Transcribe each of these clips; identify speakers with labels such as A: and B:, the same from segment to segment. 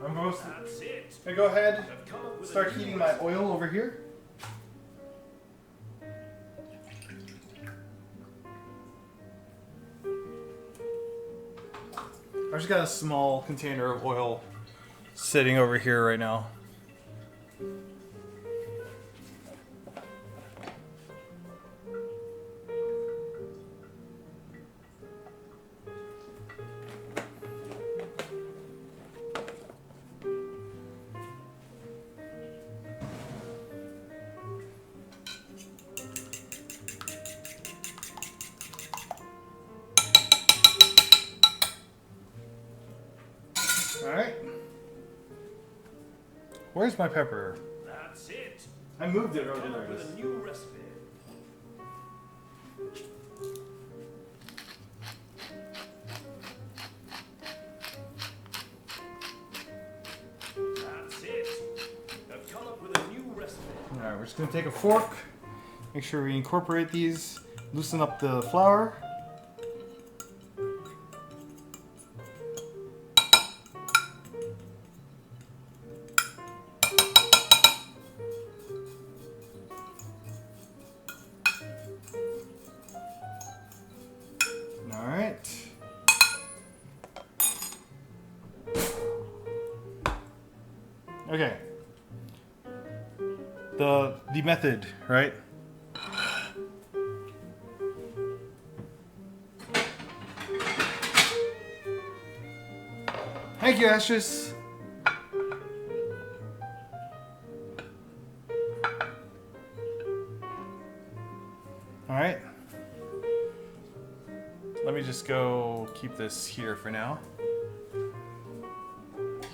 A: I'm going to go ahead, start heating my oil over here. I've just got a small container of oil sitting over here right now. Alright. Where's my pepper?
B: That's it.
A: I moved it over
B: Come
A: there.
B: up with a new recipe. That's it. I've come up with a new recipe.
A: Alright, we're just going to take a fork, make sure we incorporate these, loosen up the flour. Alright. Okay. The method, right? Thank you, Ashes. Alright. Let me just go keep this here for now.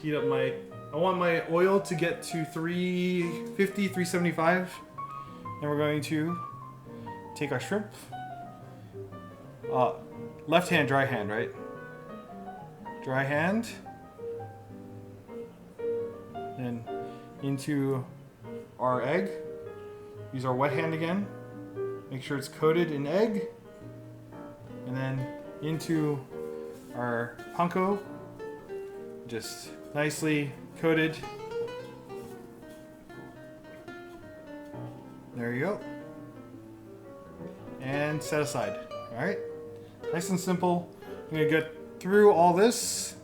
A: Heat up my... I want my oil to get to 350, 375. And we're going to take our shrimp. Left hand, dry hand, right? Dry hand. Then into our egg. Use our wet hand again. Make sure it's coated in egg. And then into our panko. Just nicely coated. There you go. And set aside. Alright. Nice and simple. I'm going to get through all this.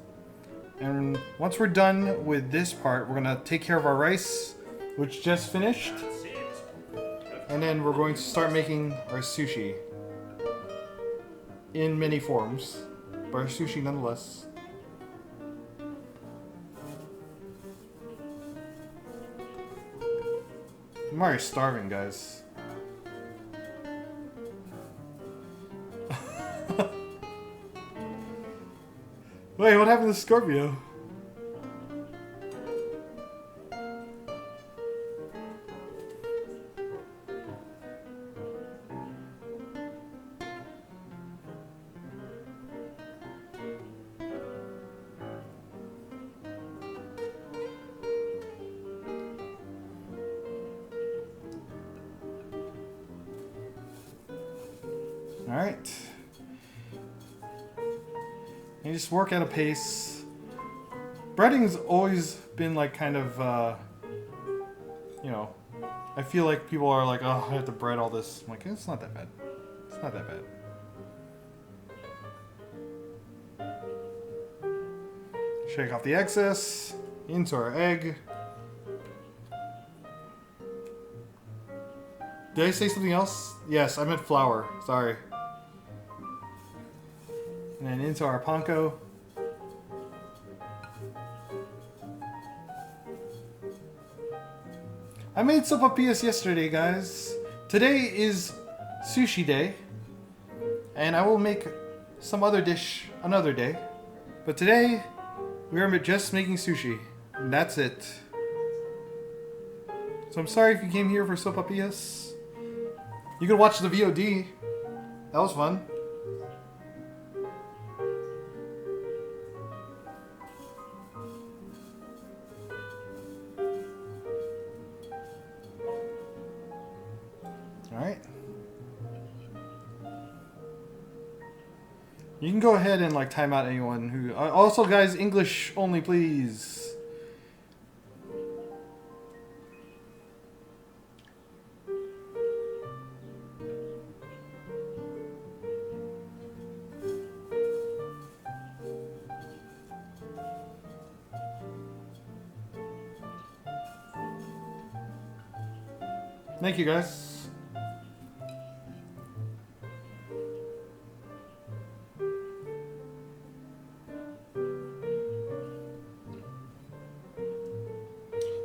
A: And once we're done with this part, we're going to take care of our rice, which just finished. And then we're going to start making our sushi. In many forms. But our sushi nonetheless. I'm already starving, guys. Wait, what happened to Scorpio? Alright. You just work at a pace. Breading's always been like kind of, you know, I feel like people are like, oh, I have to bread all this. I'm like, it's not that bad. It's not that bad. Shake off the excess into our egg. Did I say something else? Yes, I meant flour. Sorry. And then into our panko. I made sopapillas yesterday, guys. Today is sushi day. And I will make some other dish another day. But today, we are just making sushi. And that's it. So I'm sorry if you came here for sopapillas. You could watch the VOD. That was fun. Alright. You can go ahead and like time out anyone who... also guys, English only please. Thank you, guys.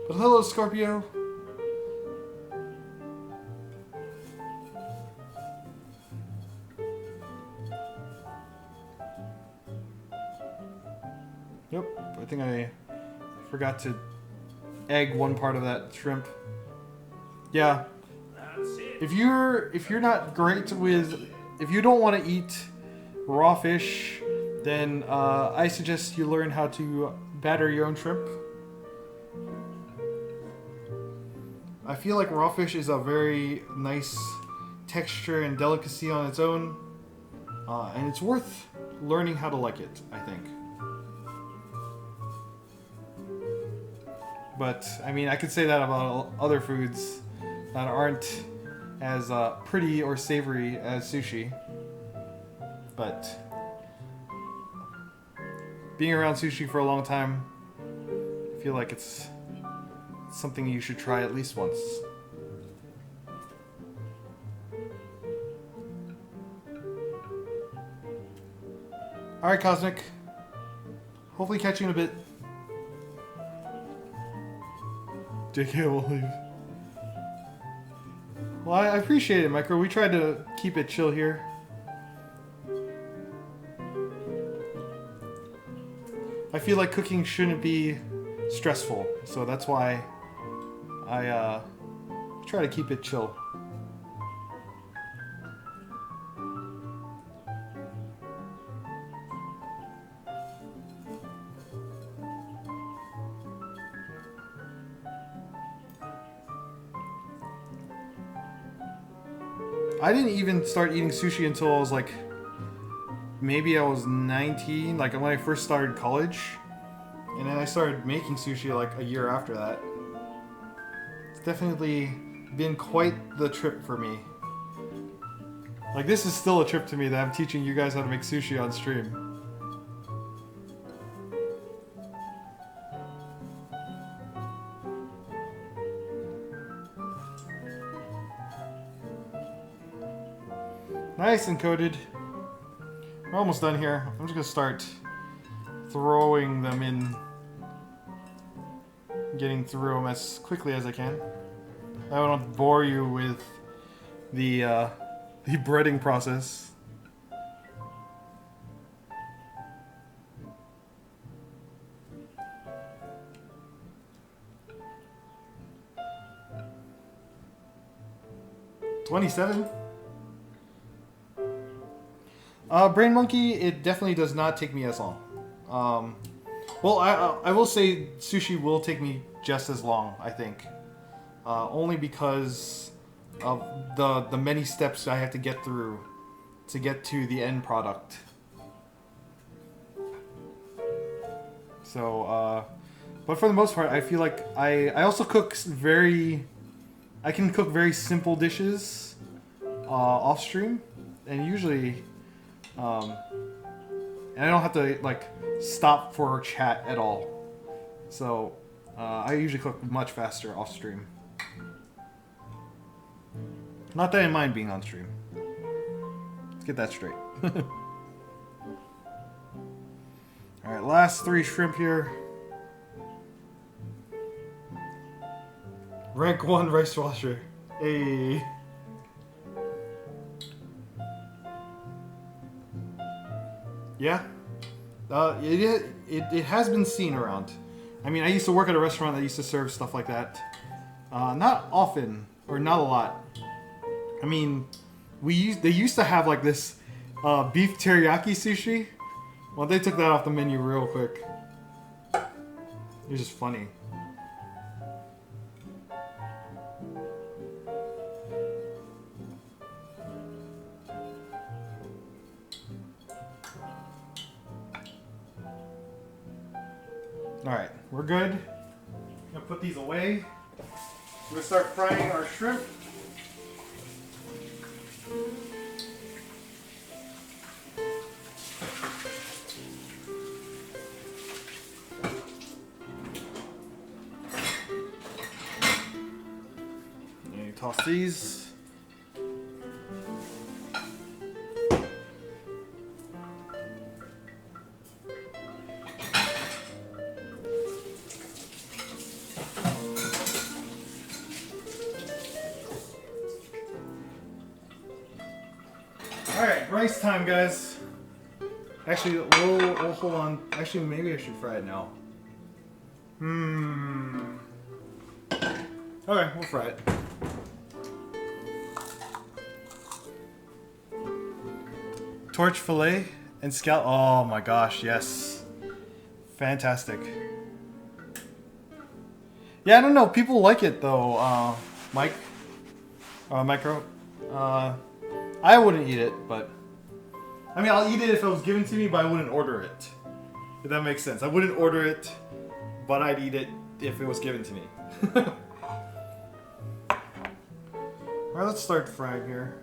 A: But hello, Scorpio. Yep, I think I forgot to egg one part of that shrimp. Yeah.
B: That's it.
A: If you're not great with, if you don't want to eat raw fish, then I suggest you learn how to batter your own shrimp. I feel like raw fish is a very nice texture and delicacy on its own, and it's worth learning how to like it, I think. But, I mean, I could say that about other foods that aren't as pretty or savory as sushi. But being around sushi for a long time, I feel like it's something you should try at least once. Alright, Cosmic. Hopefully catch you in a bit. JK will leave. Well, I appreciate it, Micro. We tried to keep it chill here. I feel like cooking shouldn't be stressful, so that's why I try to keep it chill. I didn't even start eating sushi until I was like, maybe I was 19, like when I first started college. And then I started making sushi like a year after that. It's definitely been quite the trip for me. Like, this is still a trip to me that I'm teaching you guys how to make sushi on stream. Nice and coated. We're almost done here. I'm just gonna start throwing them in, getting through them as quickly as I can. I don't bore you with the breading process. $27. Brain Monkey, it definitely does not take me as long. Well, I will say sushi will take me just as long, I think. Only because of the many steps I have to get through to get to the end product. So, but for the most part, I feel like I also cook I can cook very simple dishes off stream, and usually, and I don't have to like stop for chat at all. So I usually cook much faster off stream. Not that I mind being on stream. Let's get that straight. Alright, last 3 shrimp here. Rank 1 rice washer. Hey. Yeah. It has been seen around. I mean, I used to work at a restaurant that used to serve stuff like that. Not often, or not a lot. I mean, they used to have like this beef teriyaki sushi. Well, they took that off the menu real quick. It was just funny. Alright, we're good. I'm gonna put these away. We're gonna start frying our shrimp. toss these. Alright, rice time, guys. Actually, we'll hold on. Actually, maybe I should fry it now. Okay, we'll fry it. Torch fillet and scallop. Oh my gosh, yes. Fantastic. Yeah, I don't know. People like it though, Mike. Micro. I wouldn't eat it, but... I mean, I'll eat it if it was given to me, but I wouldn't order it. If that makes sense. I wouldn't order it, but I'd eat it if it was given to me. Alright, let's start frying here.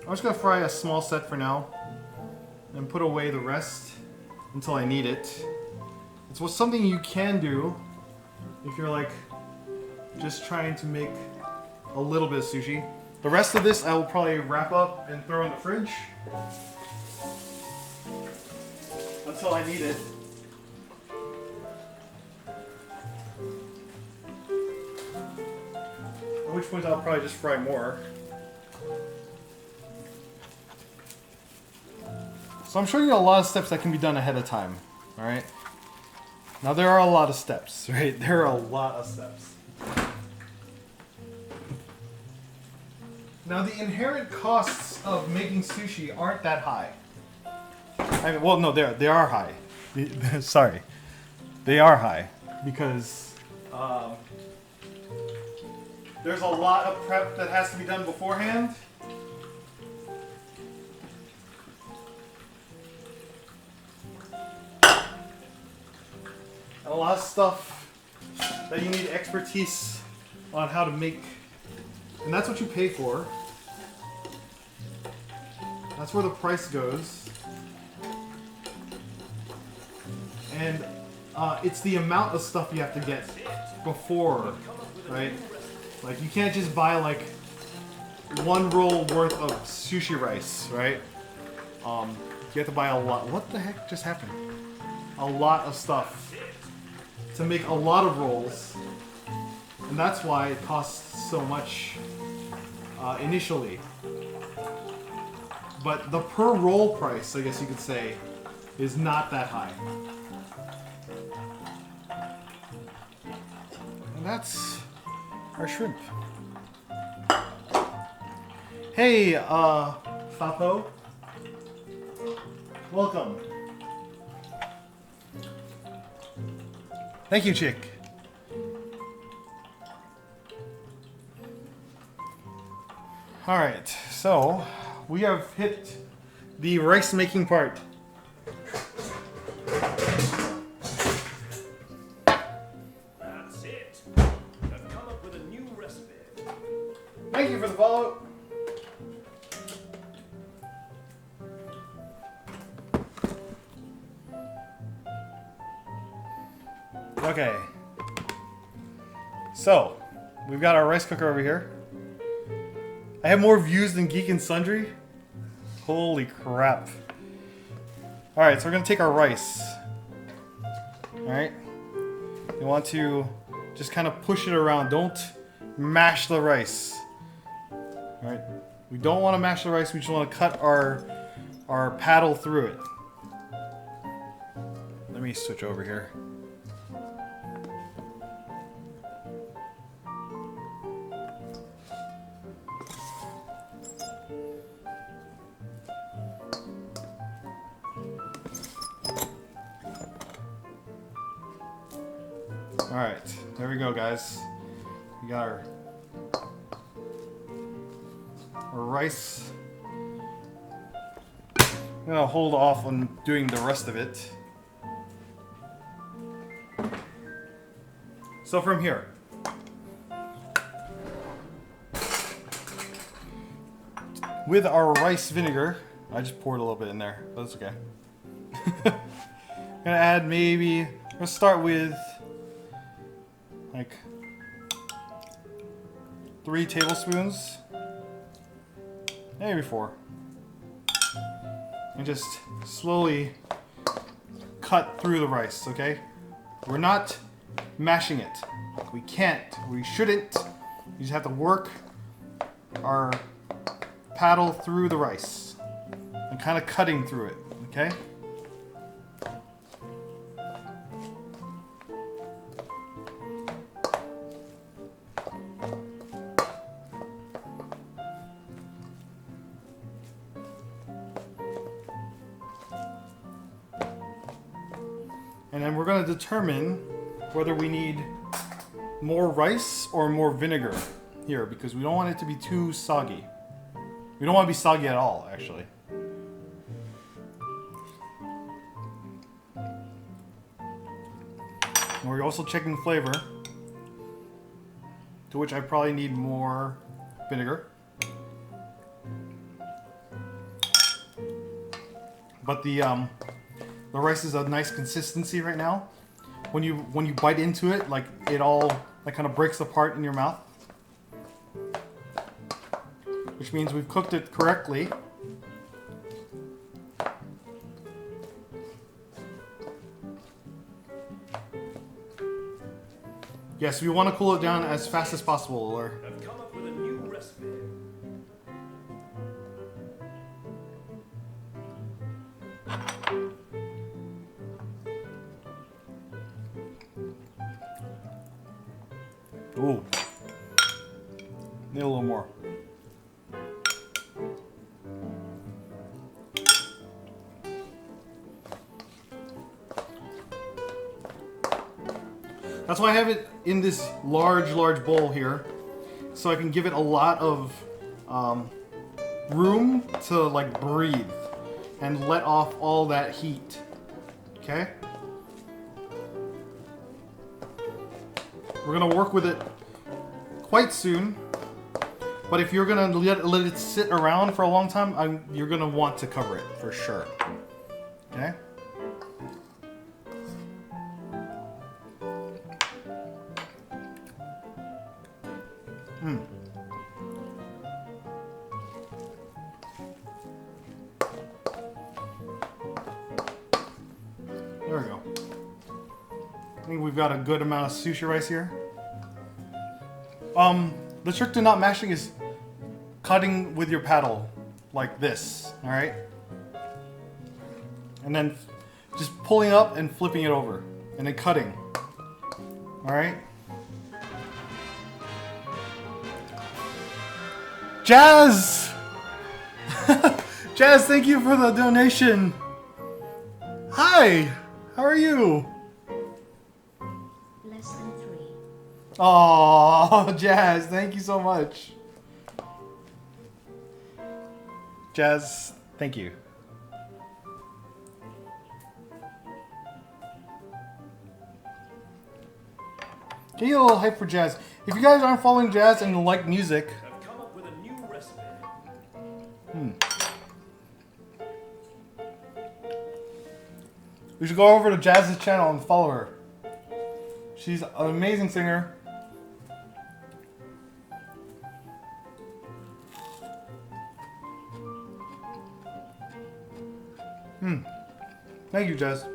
A: I'm just gonna fry a small set for now and put away the rest until I need it. It's something you can do if you're like just trying to make a little bit of sushi. The rest of this I will probably wrap up and throw in the fridge until I need it. At which point I'll probably just fry more. So I'm showing you a lot of steps that can be done ahead of time, alright? Now there are a lot of steps, right? There are a lot of steps. Now the inherent costs of making sushi aren't that high. I mean, well, no, they are high. Sorry. They are high because there's a lot of prep that has to be done beforehand. A lot of stuff that you need expertise on how to make. And that's what you pay for. That's where the price goes. And it's the amount of stuff you have to get before, right? Like you can't just buy like one roll worth of sushi rice, right? You have to buy a lot. What the heck just happened? A lot of stuff to make a lot of rolls, and that's why it costs so much initially. But the per roll price, I guess you could say, is not that high. And that's our shrimp. Hey, Fapo. Welcome. Thank you, chick. Alright, so we have hit the rice making part.
B: That's it. I've come up with a new recipe.
A: Thank you for the follow. Okay. So, we've got our rice cooker over here. I have more views than Geek and Sundry. Holy crap. Alright, so we're going to take our rice. Alright. You want to just kind of push it around. Don't mash the rice. Alright. We don't want to mash the rice. We just want to cut our paddle through it. Let me switch over here. Alright, there we go, guys. We got our rice. I'm gonna hold off on doing the rest of it. So from here, with our rice vinegar, I just poured a little bit in there, but that's okay. Gonna add maybe, let's start with like 3 tablespoons, maybe 4, and just slowly cut through the rice, okay? We're not mashing it. We can't, we shouldn't. You just have to work our paddle through the rice and kind of cutting through it, okay? And then we're going to determine whether we need more rice or more vinegar here, because we don't want it to be too soggy. We don't want to be soggy at all, actually. And we're also checking flavor, to which I probably need more vinegar. But the rice is a nice consistency right now. When you bite into it, like it all like kind of breaks apart in your mouth, which means we've cooked it correctly. Yes, we want to cool it down as fast as possible, or
B: I've come up with a new recipe.
A: ooh, need a little more. That's why I have it in this large bowl here, so I can give it a lot of room to like breathe and let off all that heat. Okay? We're gonna work with it quite soon, but if you're gonna let it sit around for a long time, you're gonna want to cover it for sure. Okay? There we go. I think we've got a good amount of sushi rice here. The trick to not mashing is cutting with your paddle like this, all right? And then just pulling up and flipping it over and then cutting. All right? Jazz! Jazz, thank you for the donation. Hi, how are you?
C: Less than 3.
A: Oh, Jazz, thank you so much. Jazz, thank you. Get you a little hype for Jazz. If you guys aren't following Jazz and like music,
B: I've come up with a new recipe.
A: you should go over to Jazz's channel and follow her. She's an amazing singer. Thank you, Jazz.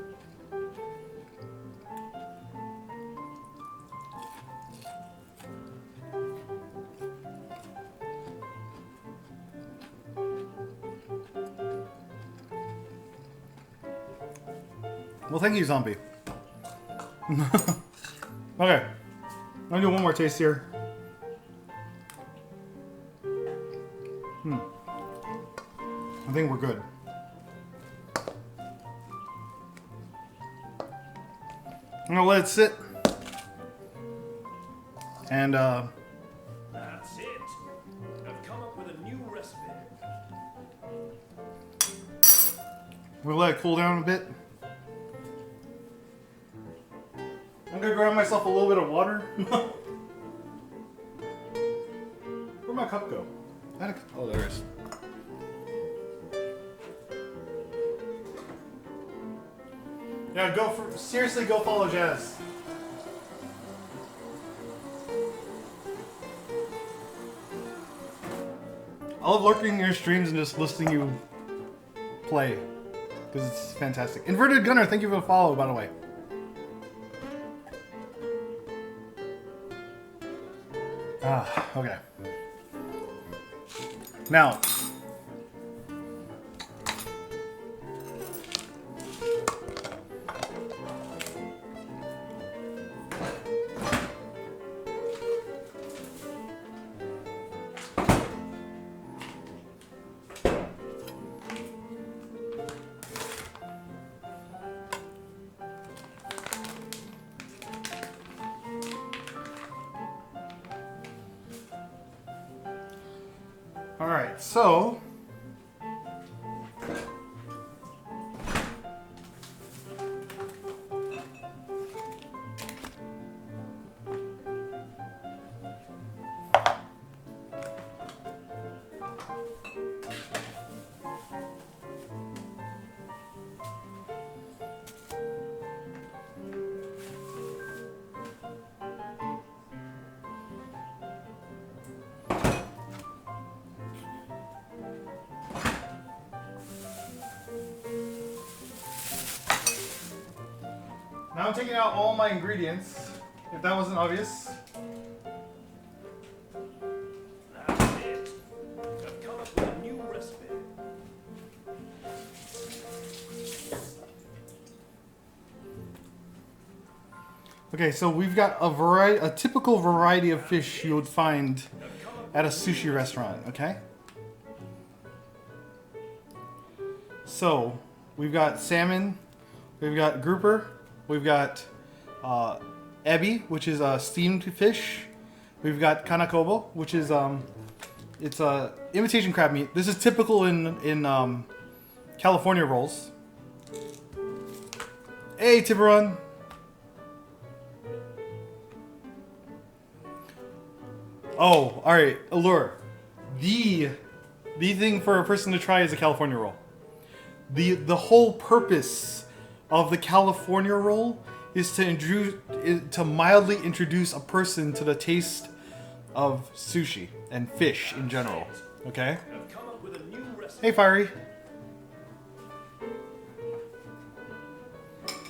A: Well, thank you, Zombie. Okay. I'm gonna do one more taste here. I think we're good. I'm gonna let it sit. And
B: That's it. I've come up with a new recipe.
A: we'll let it cool down a bit. I'm gonna grab myself a little bit of water. Where'd my cup go? I had a cup. Oh, there it is. Yeah, seriously, go follow Jazz. I love lurking in your streams and just listening you play. Because it's fantastic. Inverted Gunner, thank you for the follow, by the way. Okay. Now. Alright, so now I'm taking out all my ingredients, if that wasn't obvious.
B: That's it. I've come up with a new recipe.
A: Okay, so we've got a typical variety of fish you would find at a sushi restaurant, okay? So, we've got salmon, we've got grouper, we've got ebi, which is a steamed fish. We've got kanakobo, which is it's a imitation crab meat. This is typical in California rolls. Hey, Tiburon. Oh, all right, allure. The thing for a person to try is a California roll. The whole purpose of the California roll is to mildly introduce a person to the taste of sushi and fish in general. Okay?
B: I've come up with a new recipe.
A: Hey, Fiery.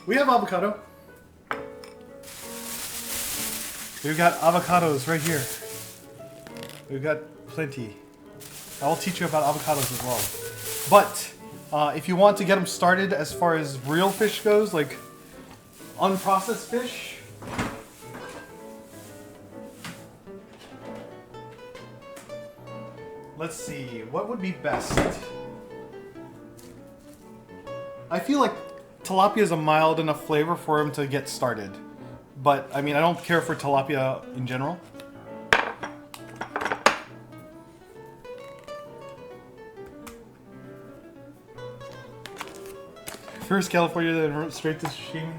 A: We have avocado. We've got avocados right here. We've got plenty. I'll teach you about avocados as well. But if you want to get them started as far as real fish goes, like unprocessed fish, let's see, what would be best? I feel like tilapia is a mild enough flavor for him to get started. But, I mean, I don't care for tilapia in general. First California, then straight to sashimi.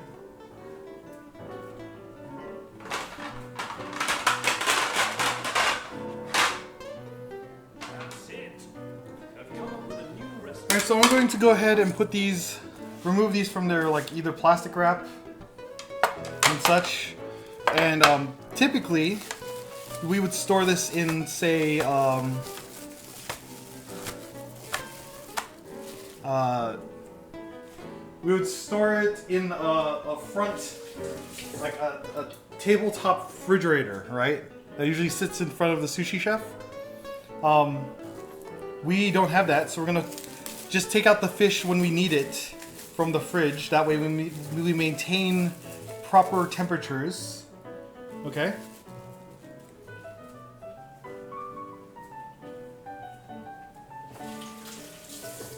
B: That's it. I've come up with a new recipe.
A: Alright, so I'm going to go ahead and put these, remove these from their like either plastic wrap and such. And typically, we would store this in, say, we would store it in a front, like a tabletop refrigerator, right? That usually sits in front of the sushi chef. We don't have that, so we're gonna just take out the fish when we need it from the fridge. That way we maintain proper temperatures. Okay?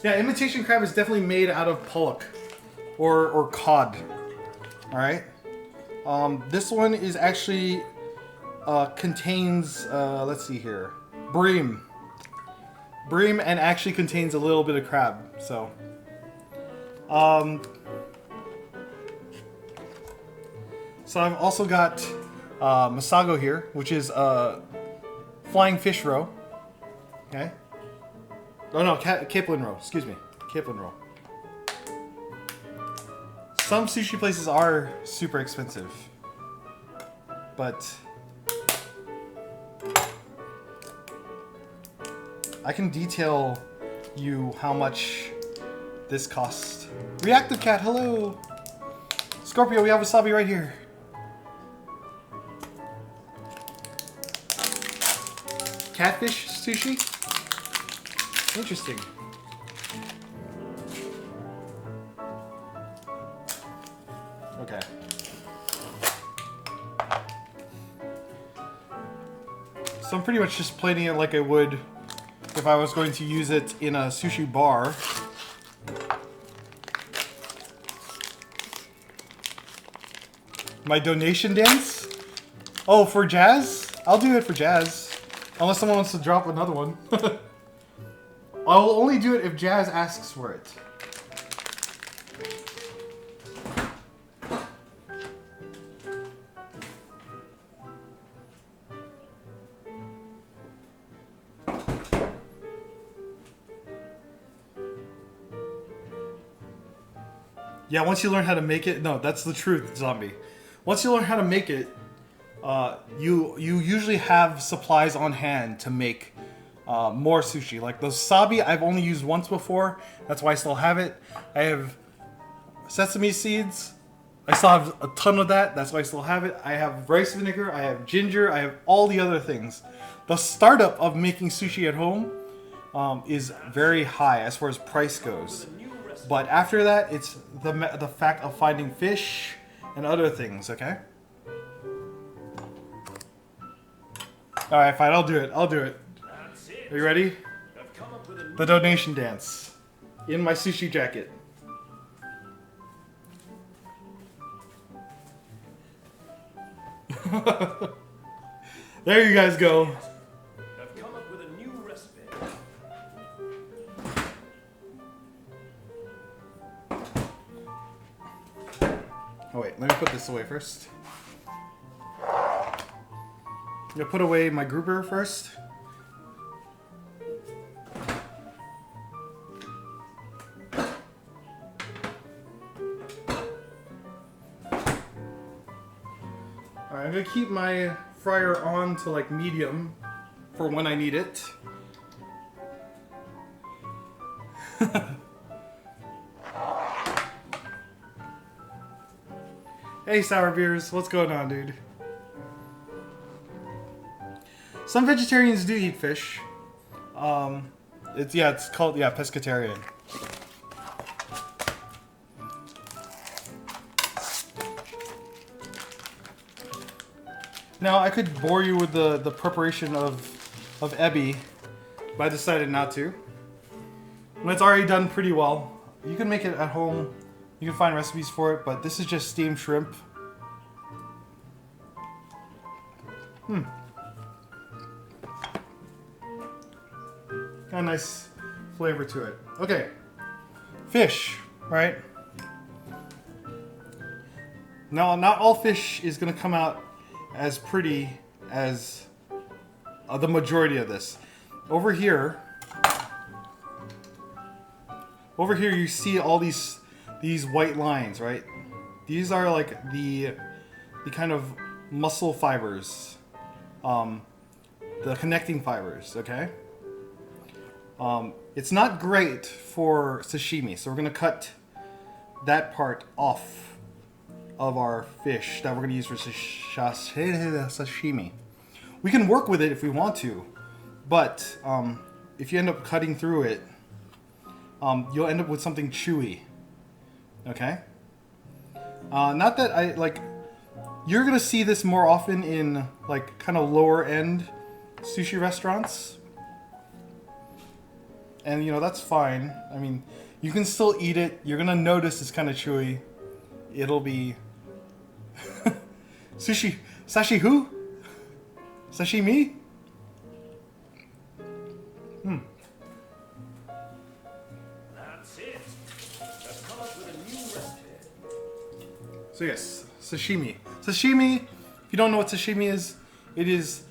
A: Yeah, imitation crab is definitely made out of pollock or cod. All right. This one is actually contains let's see here, bream, and actually contains a little bit of crab. So, so I've also got masago here, which is flying fish roe. Okay. Oh no, capelin roe. Excuse me, capelin roe. some sushi places are super expensive, but I can detail you how much this cost. Reactive Cat, hello! Scorpio, we have wasabi right here. Catfish sushi? Interesting. Okay. So I'm pretty much just plating it like I would if I was going to use it in a sushi bar. My donation dance? Oh, for Jazz? I'll do it for Jazz. Unless someone wants to drop another one. I'll only do it if Jazz asks for it. Yeah, once you learn how to make it, no, that's the truth, Zombie. Once you learn how to make it, you usually have supplies on hand to make more sushi. Like the wasabi, I've only used once before. That's why I still have it. I have sesame seeds. I still have a ton of that. That's why I still have it. I have rice vinegar. I have ginger. I have all the other things. The startup of making sushi at home is very high as far as price goes. But after that, it's the fact of finding fish and other things, okay? Alright, fine, I'll do it. Are you ready? The donation dance. In my sushi jacket. There you guys go. Oh wait, let me put this away first. I'm gonna put away my grouper first. Alright, I'm gonna keep my fryer on to like medium for when I need it. Hey Sour Beers, what's going on, dude? Some vegetarians do eat fish. It's called pescatarian. Now I could bore you with the preparation of ebi, but I decided not to. And it's already done pretty well. You can make it at home. You can find recipes for it, but this is just steamed shrimp. Got a nice flavor to it. Okay, fish, right? Now, not all fish is gonna come out as pretty as the majority of this. Over here you see all these white lines, right? These are like the kind of muscle fibers, the connecting fibers, okay? It's not great for sashimi, so we're gonna cut that part off of our fish that we're gonna use for sashimi. We can work with it if we want to, but if you end up cutting through it, you'll end up with something chewy. Okay? Not that I like. You're gonna see this more often in like kind of lower end sushi restaurants, and you know that's fine. I mean, you can still eat it. You're gonna notice it's kind of chewy. It'll be sushi. Sashi who? Sashimi?
B: That's it. I've come up with a new recipe.
A: So yes, sashimi. Sashimi, if you don't know what sashimi is, it is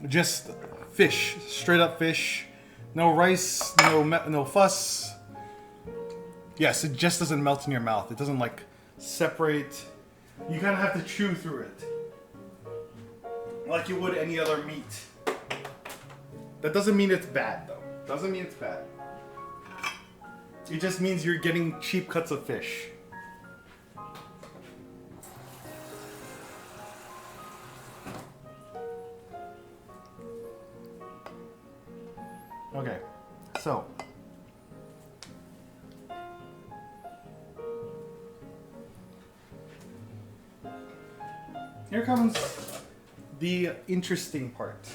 A: just fish, straight up fish. No rice, no fuss. Yes, it just doesn't melt in your mouth. It doesn't like separate. You kind of have to chew through it. Like you would any other meat. That doesn't mean it's bad though. Doesn't mean it's bad. It just means you're getting cheap cuts of fish. Okay, so here comes the interesting part.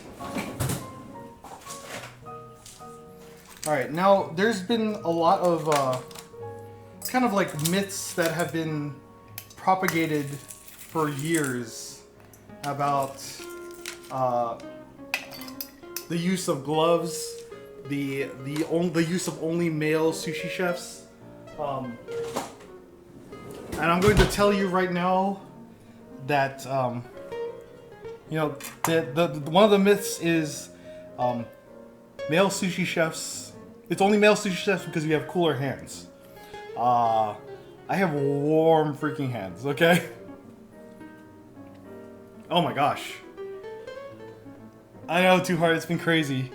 A: Alright, now there's been a lot of kind of like myths that have been propagated for years about the use of gloves, the use of only male sushi chefs. And I'm going to tell you right now that you know, the one of the myths is male sushi chefs. It's only male sushi chefs because we have cooler hands. I have warm freaking hands, okay? Oh my gosh. I know, too hard, it's been crazy.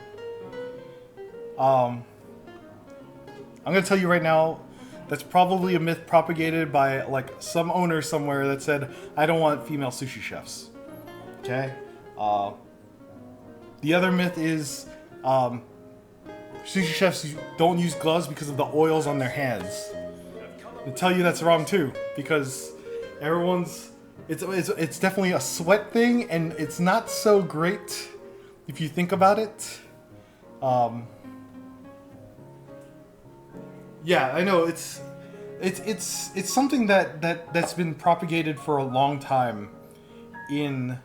A: I'm gonna tell you right now, that's probably a myth propagated by like some owner somewhere that said, I don't want female sushi chefs. Okay? The other myth is sushi chefs don't use gloves because of the oils on their hands. I tell you that's wrong too, because it's definitely a sweat thing, and it's not so great if you think about it. Yeah, I know it's something that's been propagated for a long time in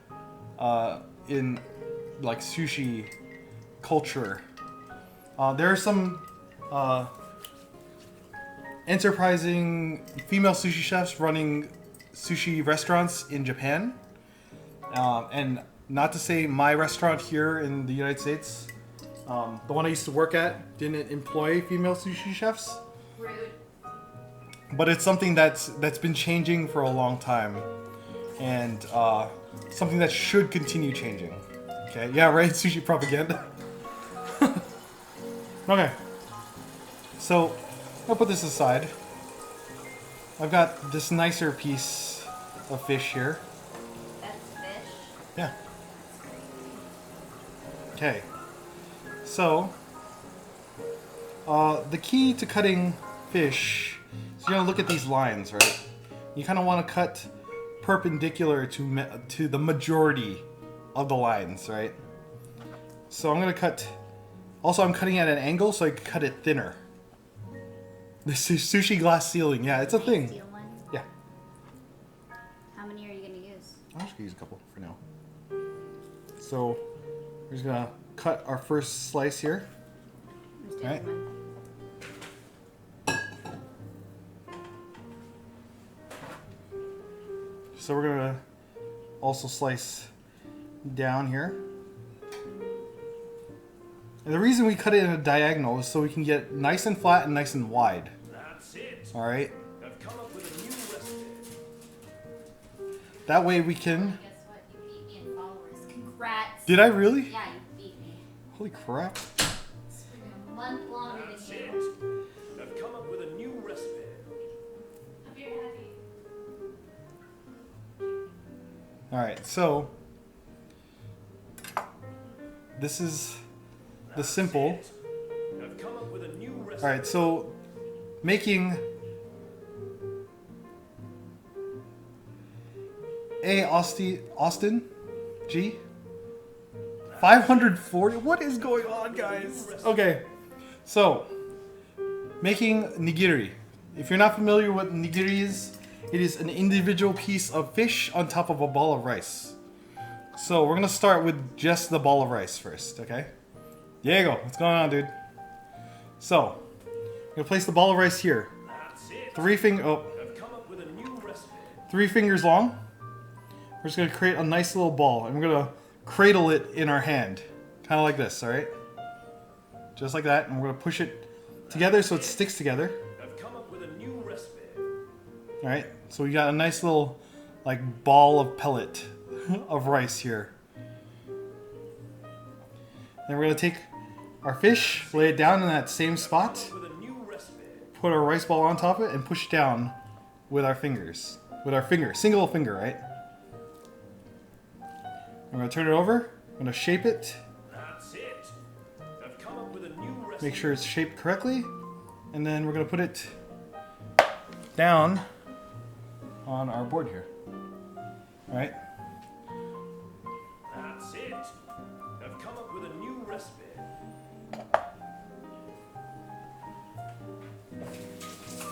A: like sushi culture. There are some enterprising female sushi chefs running sushi restaurants in Japan, and not to say my restaurant here in the United States, the one I used to work at didn't employ female sushi chefs.
C: Rude.
A: But it's something that's been changing for a long time, and something that should continue changing. Okay, yeah, right. Sushi propaganda. Okay, so I'll put this aside. I've got this nicer piece of fish here.
C: That's fish.
A: Yeah. Okay. So, the key to cutting fish is you're gonna look at these lines, right? You kind of want to cut perpendicular to the majority of the lines, right? So I'm gonna cut. Also, I'm cutting at an angle so I can cut it thinner. This is sushi glass ceiling. Yeah, it's a thing.
C: Steel one?
A: Yeah.
C: How many are you gonna use?
A: I'm just gonna use a couple for now. So we're just gonna cut our first slice here.
C: Let's do
A: Alright.
C: one.
A: So we're gonna also slice down here. And the reason we cut it in a diagonal is so we can get nice and flat and nice and wide.
B: That's it.
A: All right.
B: I've come up with a new recipe.
A: That way we can.
C: Guess what? You beat me in followers. Congrats.
A: Did I really?
C: Yeah, you beat me.
A: Holy crap!
C: It's been a month longer
B: That's
C: than
B: it.
C: you.
B: I've come up with a new recipe.
C: I'm very happy.
A: All right. So this is the simple.
B: I've come up with a new recipe.
A: All right. So making Austin G 540. What is going on, guys? Okay, so making nigiri. If you're not familiar with what nigiri is, it is an individual piece of fish on top of a ball of rice. So we're gonna start with just the ball of rice first, okay? Diego, what's going on, dude? So I'm gonna place the ball of rice here.
B: That's it.
A: Three
B: I've come up with a new recipe.
A: 3 fingers long. We're just gonna create a nice little ball, and we're gonna cradle it in our hand, kind of like this. All right, just like that, and we're gonna push it together so it sticks together.
B: I've come up with a
A: Alright, so we got a nice little like ball of pellet of rice here. Then we're going to take our fish, lay it down in that same spot,
B: With a new recipe.
A: put our rice ball on top of it, and push down with our fingers. With our finger, single finger, right? I'm going to turn it over, I'm going to shape it,
B: That's it. I've come up with a new recipe.
A: make sure it's shaped correctly, and then we're going to put it down on our board here. Alright?
B: That's it. I've come up with a new recipe.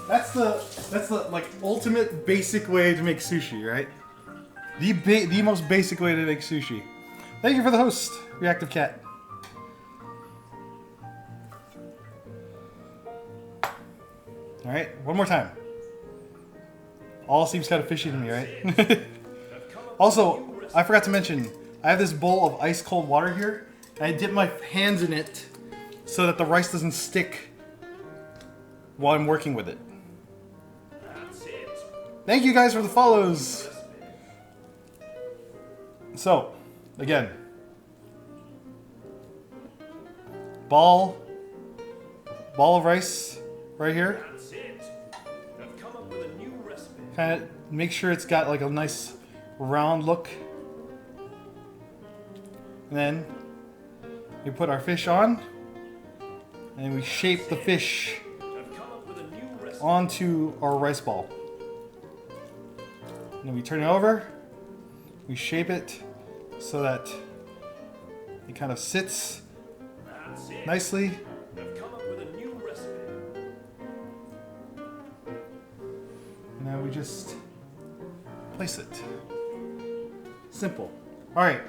A: That's the like ultimate basic way to make sushi, right? The most basic way to make sushi. Thank you for the host, Reactive Cat. All right, one more time. All seems kind of fishy to me, right? Also, I forgot to mention, I have this bowl of ice cold water here, and I dip my hands in it so that the rice doesn't stick while I'm working with it.
B: That's it.
A: Thank you guys for the follows. So, again, ball of rice right here.
B: That's it. I've come up with a new recipe.
A: Kind of make sure it's got like a nice round look. And then we put our fish on, and we shape the fish
B: I've come up with a new recipe.
A: onto our rice ball. And then we turn it over, we shape it so that it kind of sits
B: That's it.
A: nicely.
B: I've come up with a new recipe.
A: And then we just place it. Simple. All right.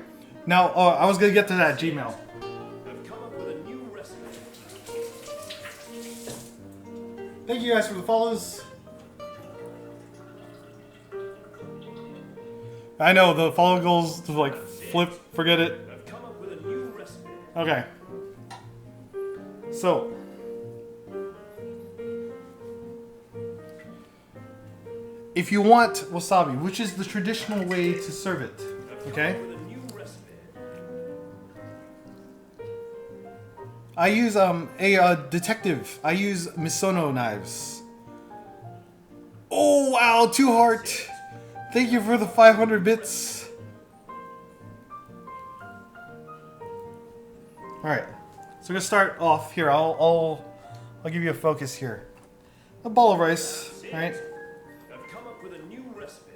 A: Now, I was gonna get to that Gmail.
B: I've come up with a new recipe.
A: Thank you guys for the follows. I know the follow goals to like flip, forget it.
B: I've come up with a new recipe.
A: Okay. So, if you want wasabi, which is the traditional way to serve it, okay?
B: With a new recipe.
A: I use a detective. I use Misono knives. Oh wow, 2 heart. Thank you for the 500 bits. All right, so we're gonna start off here. I'll give you a focus here. A ball of rice. All right.
B: I've come up with a new recipe.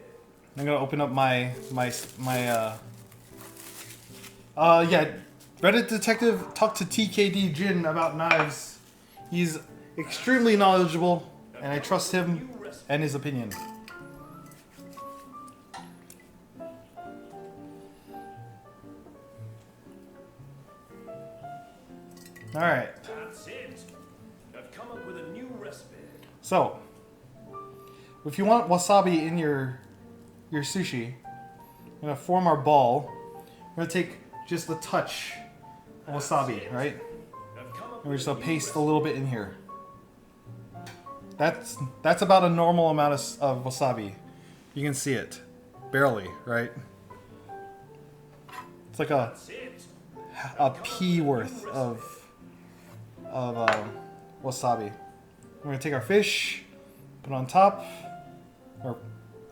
A: I'm gonna open up my yeah, Reddit detective talked to TKD Jin about knives. He's extremely knowledgeable, and I trust him and his opinion. All right.
B: That's it. I've come up with a new recipe.
A: So, if you want wasabi in your sushi, we're gonna form our ball. We're gonna take just a touch of wasabi, right?
B: I've come up
A: And we're
B: with
A: just
B: a
A: gonna
B: new
A: paste a
B: recipe.
A: little bit in here. That's about a normal amount of wasabi. You can see it, barely, right? It's like
B: That's it.
A: a pea worth of wasabi. We're gonna take our fish, put it on top, or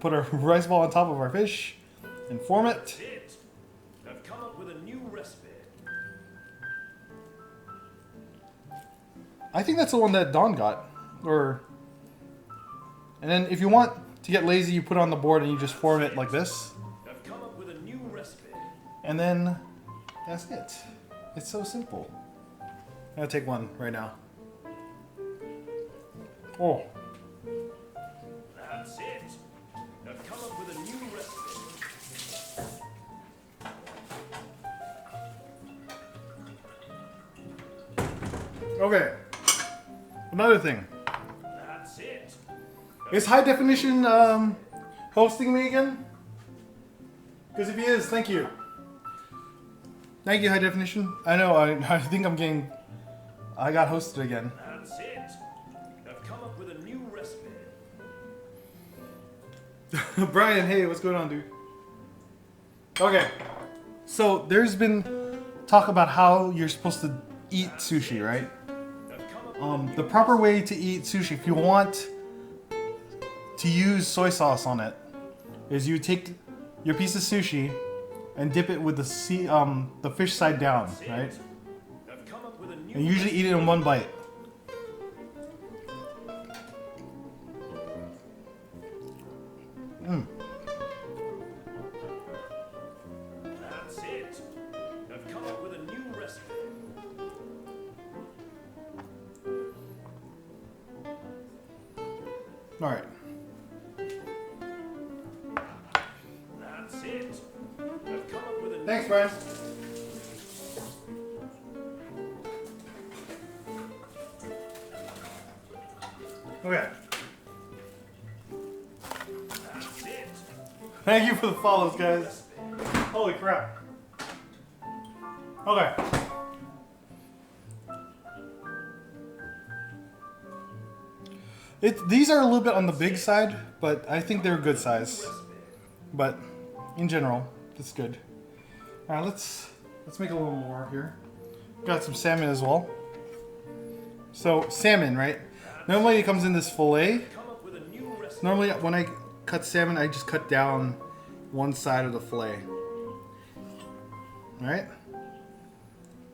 A: put our rice ball on top of our fish, and form it.
B: That's it. I've come up with a new recipe.
A: I think that's the one that Dawn got, and then if you want to get lazy, you put it on the board and you just form it like this,
B: I've come up with a new recipe.
A: and then that's it. It's so simple. I'm gonna take one right now. Oh,
B: That's it. I've come up with a new recipe.
A: okay. Another thing.
B: That's it.
A: Is High Definition hosting me again? Because if he is, thank you. Thank you, High Definition. I know, I think I got hosted again.
B: That's it. I've come up with a new recipe.
A: Brian, hey, what's going on, dude? Okay, so there's been talk about how you're supposed to eat sushi, right? The proper way to eat sushi, if you want to use soy sauce on it, is you take your piece of sushi and dip it with the fish side down, right? And you usually eat it in one bite.
B: That's it. I've come up with a new recipe.
A: All right.
B: That's it. I've come up with a
A: Thanks, Brian. Okay.
B: That's it.
A: Thank you for the follows, guys. Holy crap. Okay. These are a little bit on the big side, but I think they're a good size. But in general, it's good. All right, let's make a little more here. Got some salmon as well. So salmon, right? Normally it comes in this fillet.
B: Come up with a new recipe.
A: Normally when I cut salmon, I just cut down one side of the fillet. All right?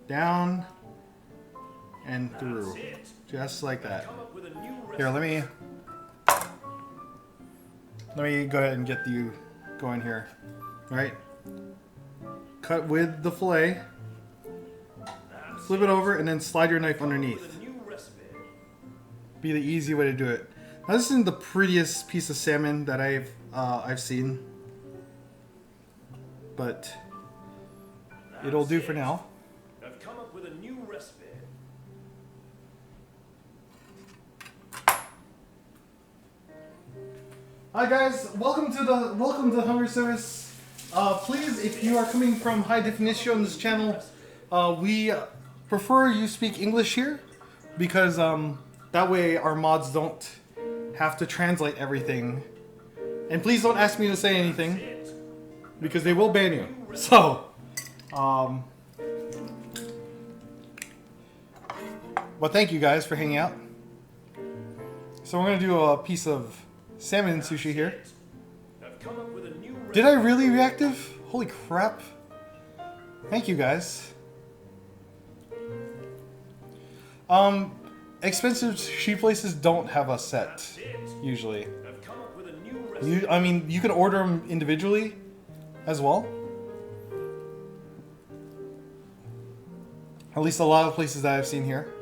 A: Down and through. Just like that.
B: Come up with a new recipe.
A: Here, let me go ahead and get you going here. All right? Cut with the fillet. Flip it over and then slide your knife underneath.
B: With a new recipe.
A: Be the easy way to do it. Now this isn't the prettiest piece of salmon that I've seen, but it'll do for now.
B: I've come up with a new recipe.
A: Hi guys, welcome to Hunger Service. Please, if you are coming from high definition on this channel, we prefer you speak English here because that way our mods don't have to translate everything. And please don't ask me to say anything because they will ban you. So, but thank you guys for hanging out. So we're gonna do a piece of salmon sushi here.
B: I've come up with a new recipe.
A: Did I really reactive? Holy crap. Thank you guys. Expensive sushi places don't have a set, usually.
B: I've come up with a new recipe.
A: I mean, you can order them individually as well. At least a lot of places that I've seen here.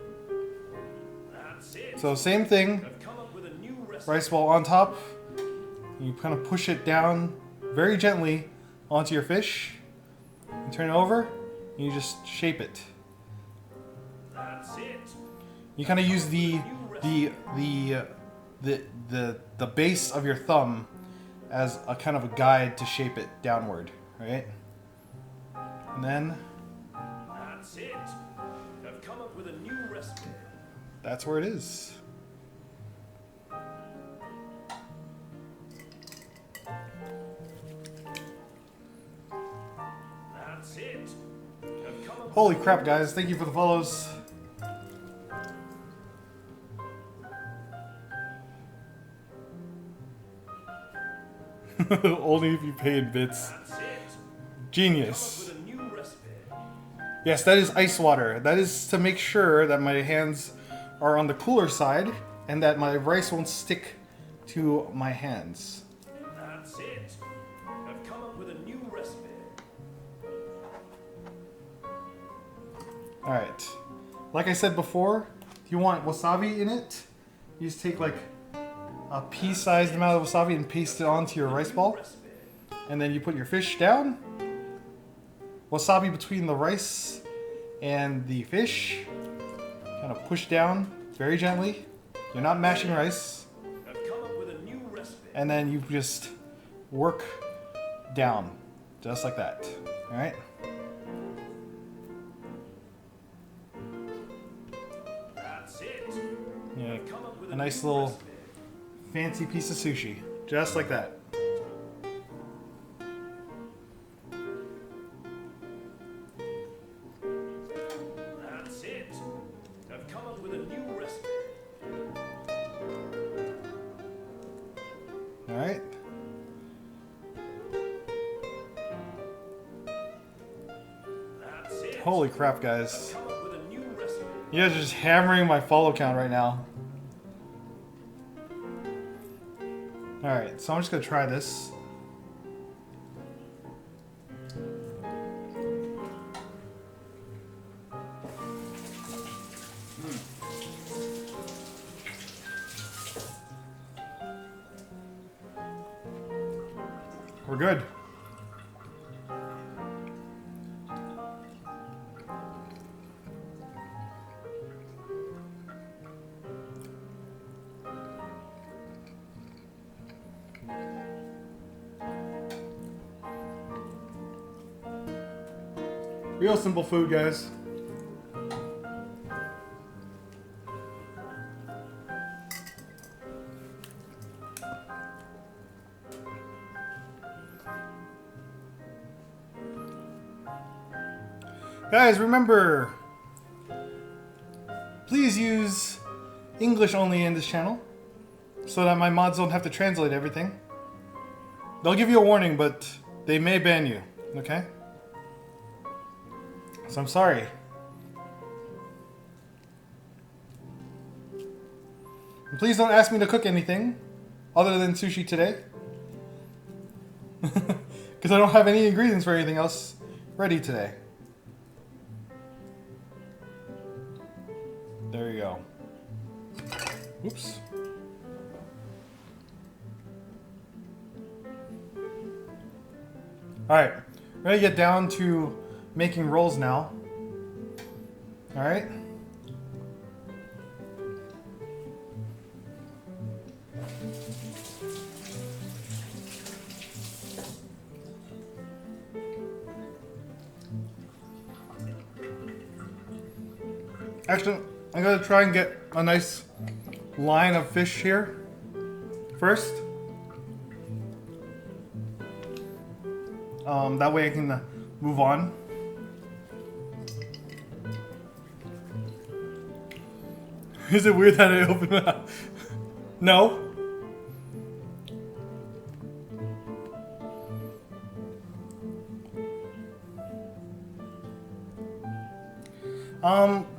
B: That's it.
A: So same thing,
B: I've come up with a new recipe.
A: rice ball on top. You kind of push it down very gently onto your fish. You turn it over, and you just shape it.
B: That's it.
A: You kind of use the base of your thumb as a kind of a guide to shape it downward, right? And then
B: That's it. I've come up with a new recipe.
A: that's where it is.
B: That's it. I've come up
A: Holy crap, guys! Thank you for the follows. Only if you pay in bits.
B: That's it.
A: Genius.
B: With a new recipe.
A: Yes, that is ice water. That is to make sure that my hands are on the cooler side and that my rice won't stick to my hands.
B: That's it. I've come up with a new recipe.
A: Alright. Like I said before, if you want wasabi in it, you just take like a pea-sized amount of wasabi and paste it onto your rice ball. And then you put your fish down. Wasabi between the rice and the fish. Kind of push down very gently. You're not mashing rice.
B: I've come up with a new recipe.
A: And then you just work down. Just like that. Alright?
B: That's it.
A: Yeah,
B: Come up with
A: a nice little fancy piece of sushi. Just like that. All right.
B: That's it.
A: Holy crap, guys.
B: Come up with a new recipe.
A: You guys are just hammering my follow count right now. Alright, so I'm just gonna try this. We're good. Real simple food, guys. Guys, remember, please use English only in this channel so that my mods don't have to translate everything. They'll give you a warning, but they may ban you, okay? So I'm sorry. And please don't ask me to cook anything other than sushi today. Because I don't have any ingredients for anything else ready today. There you go. Oops. Alright, we're gonna get down to making rolls now. Alright. Actually, I'm gonna try and get a nice line of fish here first. That way I can move on. Is it weird that I opened it up? No.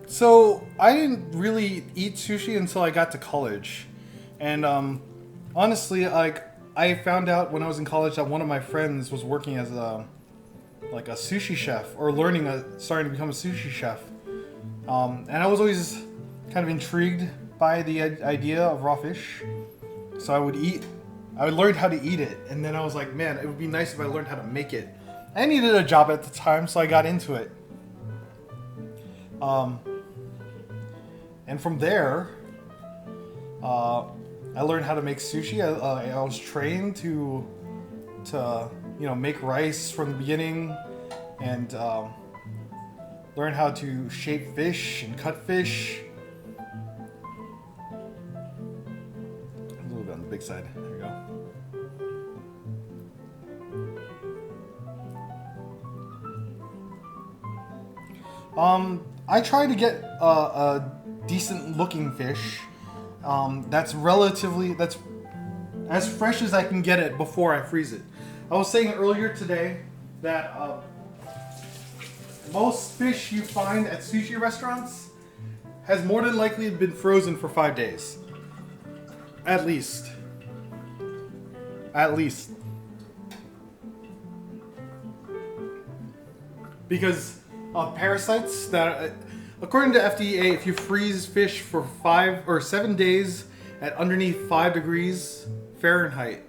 A: So I didn't really eat sushi until I got to college. And honestly, like, I found out when I was in college that one of my friends was working as a sushi chef, or starting to become a sushi chef. And I was always kind of intrigued by the idea of raw fish. So I would learn how to eat it. And then I was like, man, it would be nice if I learned how to make it. I needed a job at the time, so I got into it. And from there, I learned how to make sushi. I was trained to make rice from the beginning, and learn how to shape fish and cut fish. A little bit on the big side. There we go. I try to get a decent looking fish that's as fresh as I can get it before I freeze it. I was saying earlier today that most fish you find at sushi restaurants has more than likely been frozen for 5 days. At least. Because of parasites that, according to FDA, if you freeze fish for 5 or 7 days at underneath 5 degrees Fahrenheit,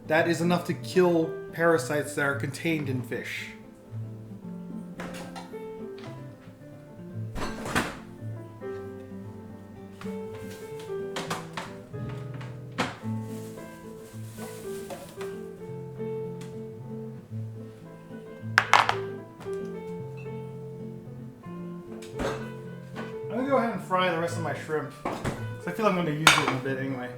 A: that is enough to kill parasites that are contained in fish. I'm gonna go ahead and fry the rest of my shrimp, because I feel I'm going to use it in a bit anyway.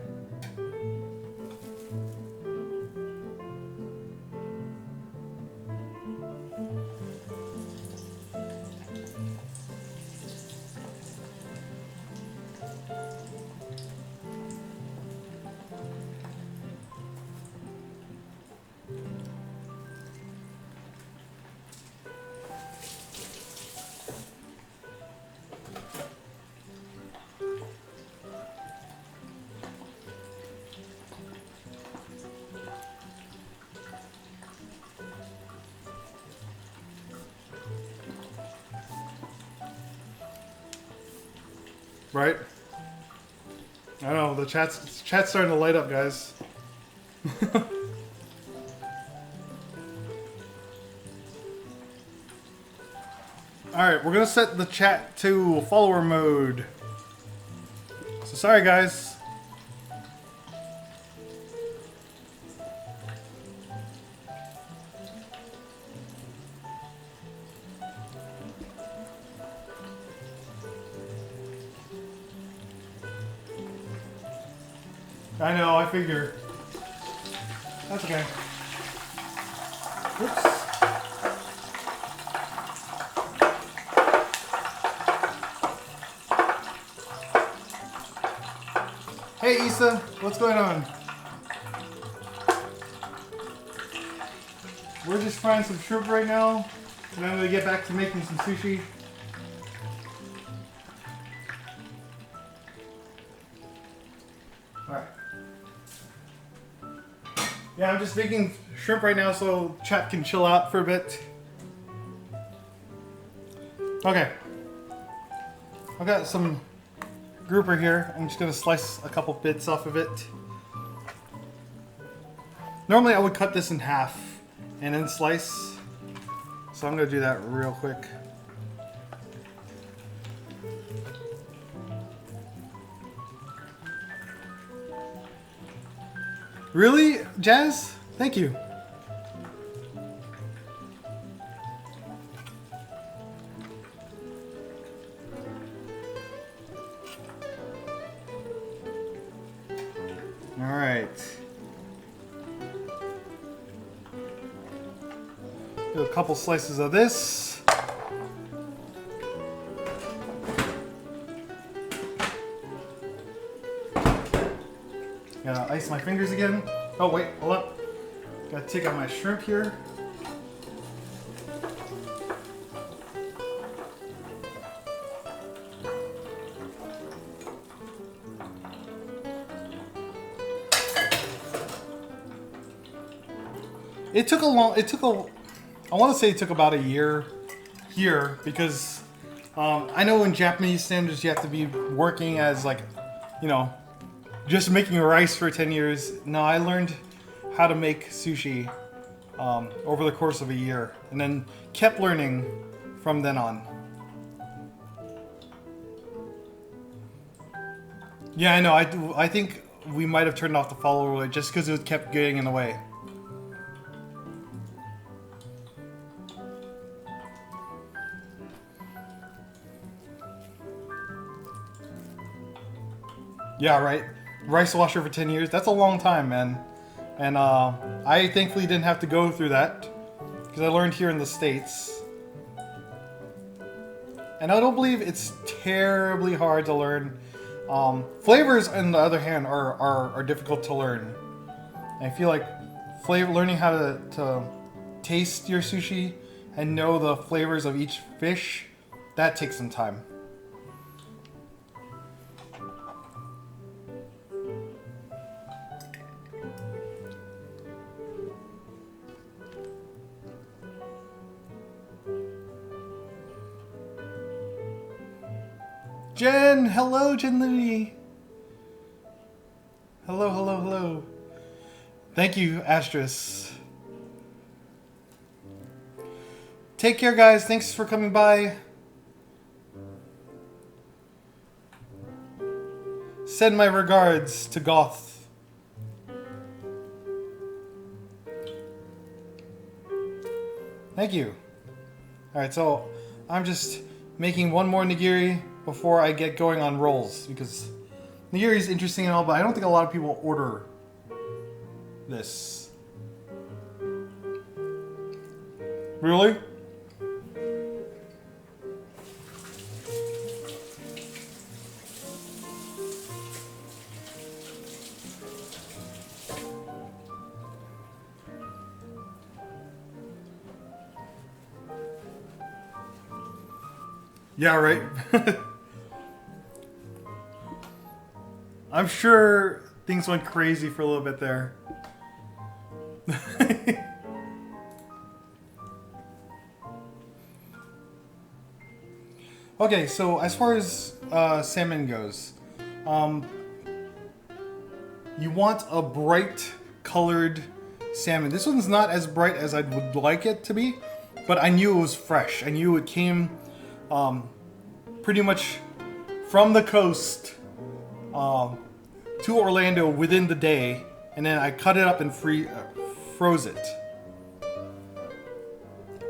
A: Right? I know, the chat's starting to light up, guys. Alright, we're gonna set the chat to follower mode. So sorry, guys. I know, I figure. That's okay. Oops. Hey Issa, what's going on? We're just frying some shrimp right now, and I'm gonna get back to making some sushi. Alright. Yeah, I'm just making shrimp right now so chat can chill out for a bit. Okay. I've got some grouper here. I'm just gonna slice a couple bits off of it. Normally I would cut this in half and then slice. So I'm gonna do that real quick. Really, Jazz? Thank you. All right. Do a couple slices of this. Gotta ice my fingers again. Oh wait, hold up. Gotta take out my shrimp here. I want to say it took about a year here because I know in Japanese standards you have to be working as like, you know, just making rice for 10 years. No, I learned how to make sushi over the course of a year and then kept learning from then on. Yeah, I know. I think we might have turned off the follower just because it kept getting in the way. Yeah, right. Rice washer for 10 years. That's a long time, man. And I thankfully didn't have to go through that because I learned here in the States. And I don't believe it's terribly hard to learn. Flavors, on the other hand, are difficult to learn. And I feel like learning how to taste your sushi and know the flavors of each fish, that takes some time. Jen! Hello, Jen Lee! Hello, hello, hello. Thank you, Astris. Take care, guys. Thanks for coming by. Send my regards to Goth. Thank you. Alright, so I'm just making one more nigiri before I get going on rolls, because nigiri is interesting and all, but I don't think a lot of people order this. Really? Yeah, right. I'm sure things went crazy for a little bit there. Okay, so as far as salmon goes, you want a bright colored salmon. This one's not as bright as I would like it to be, but I knew it was fresh. I knew it came pretty much from the coast to Orlando within the day, and then I cut it up and froze it.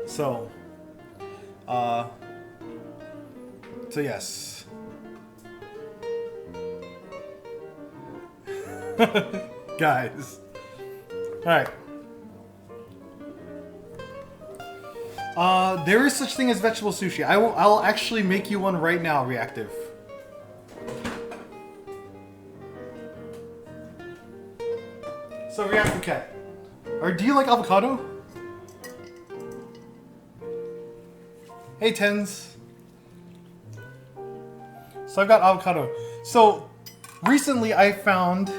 A: So, yes. Guys. Alright. There is such thing as vegetable sushi. I'll actually make you one right now, Reactive. So, Reactive Cat. Do you like avocado? Hey, Tens. So I've got avocado. So recently I found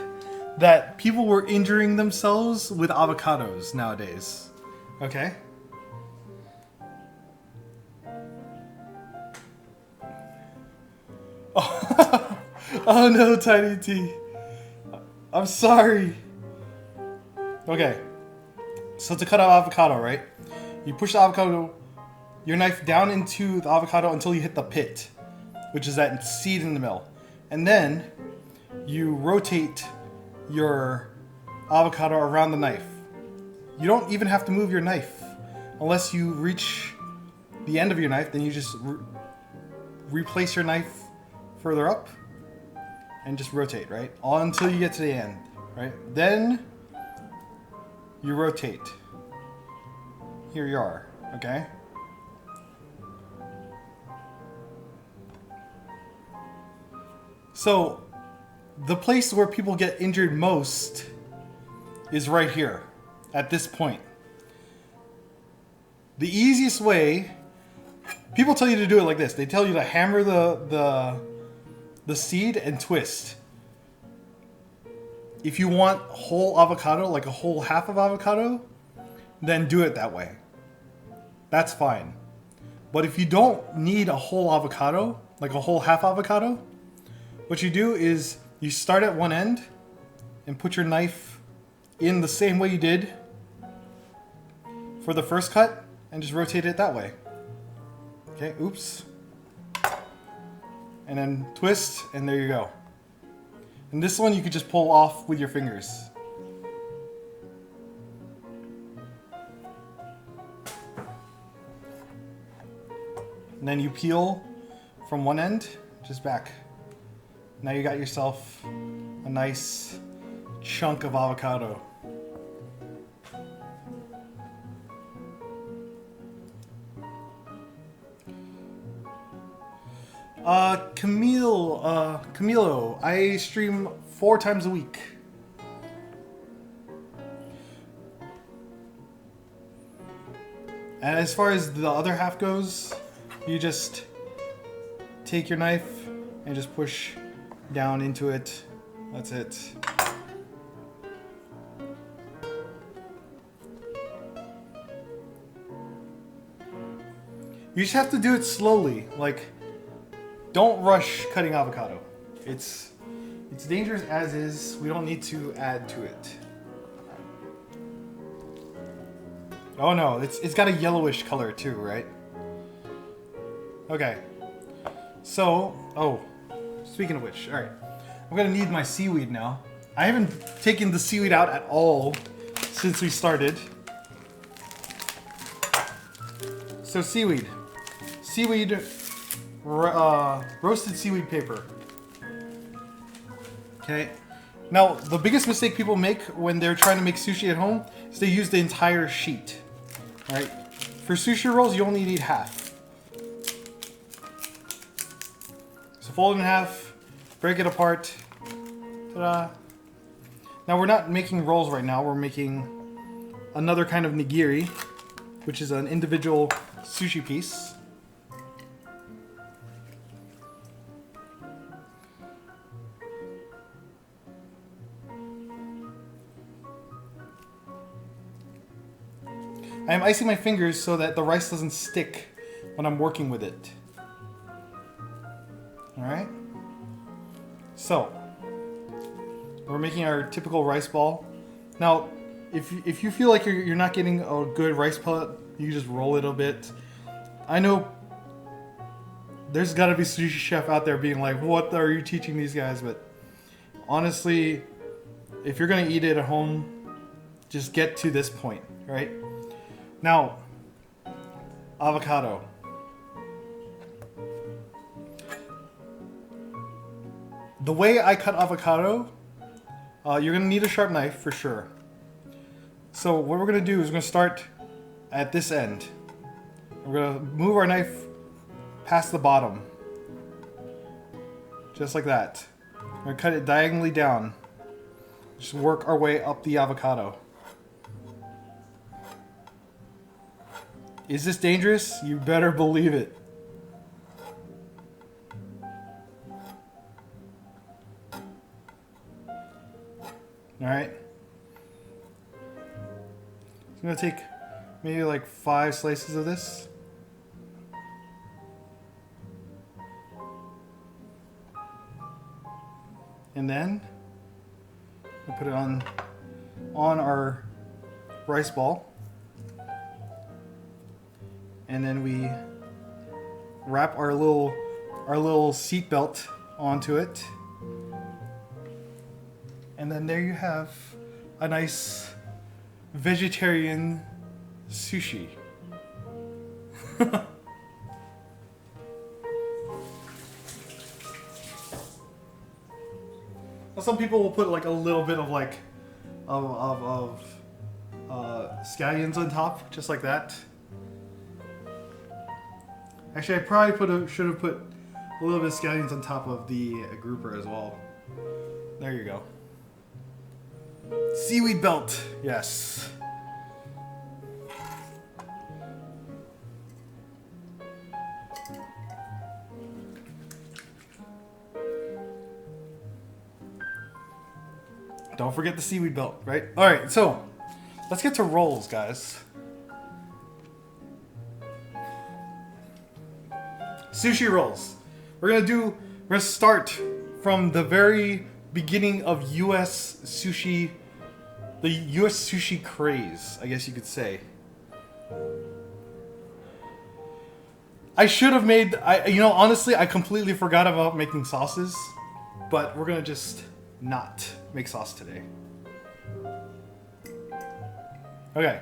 A: that people were injuring themselves with avocados nowadays. Okay? Oh, oh no, Tiny T. I'm sorry. Okay. So to cut out avocado, right? You push the avocado, your knife down into the avocado until you hit the pit, which is that seed in the middle. And then you rotate your avocado around the knife. You don't even have to move your knife. Unless you reach the end of your knife, then you just replace your knife further up and just rotate, right? All until you get to the end, right? Then you rotate. Here you are, okay? So, the place where people get injured most is right here, at this point. The easiest way, people tell you to do it like this. They tell you to hammer the seed and twist. If you want whole avocado, like a whole half of avocado, then do it that way. That's fine. But if you don't need a whole avocado, like a whole half avocado, what you do is you start at one end and put your knife in the same way you did for the first cut and just rotate it that way. Okay, oops. And then twist, and there you go. And this one you could just pull off with your fingers. And then you peel from one end, just back. Now you got yourself a nice chunk of avocado. Camilo, I stream 4 times a week. And as far as the other half goes, you just take your knife and just push down into it. That's it. You just have to do it slowly. Like, don't rush cutting avocado. It's dangerous as is. We don't need to add to it. Oh no, it's got a yellowish color too, right? Okay. So, oh, speaking of which, all right. I'm gonna need my seaweed now. I haven't taken the seaweed out at all since we started. So seaweed. Seaweed, roasted seaweed paper. Okay. Now, the biggest mistake people make when they're trying to make sushi at home is they use the entire sheet. All right. For sushi rolls, you only need half. So fold it in half, break it apart. Ta-da. Now we're not making rolls right now. We're making another kind of nigiri, which is an individual sushi piece. I am icing my fingers so that the rice doesn't stick when I'm working with it. Alright. So, we're making our typical rice ball. Now, if you feel like you're not getting a good rice pellet, you just roll it a bit. I know there's got to be a sushi chef out there being like, what are you teaching these guys? But honestly, if you're going to eat it at home, just get to this point, right? Now, avocado. The way I cut avocado, you're going to need a sharp knife for sure. So what we're going to do is we're going to start at this end. We're going to move our knife past the bottom. Just like that. We're going to cut it diagonally down. Just work our way up the avocado. Is this dangerous? You better believe it. Alright. I'm going to take maybe like 5 slices of this. And then we'll put it on our rice ball. And then we wrap our little seat belt onto it. And then there you have a nice vegetarian sushi. Some people will put like a little bit of like scallions on top, just like that. Actually, I probably should have put a little bit of scallions on top of the grouper as well. There you go. Seaweed belt, yes. Don't forget the seaweed belt, right? All right, so let's get to rolls, guys. Sushi rolls. We're gonna start from the very beginning of U.S. sushi, the U.S. sushi craze, I guess you could say. I should have made, honestly, I completely forgot about making sauces, but we're gonna just not make sauce today. Okay.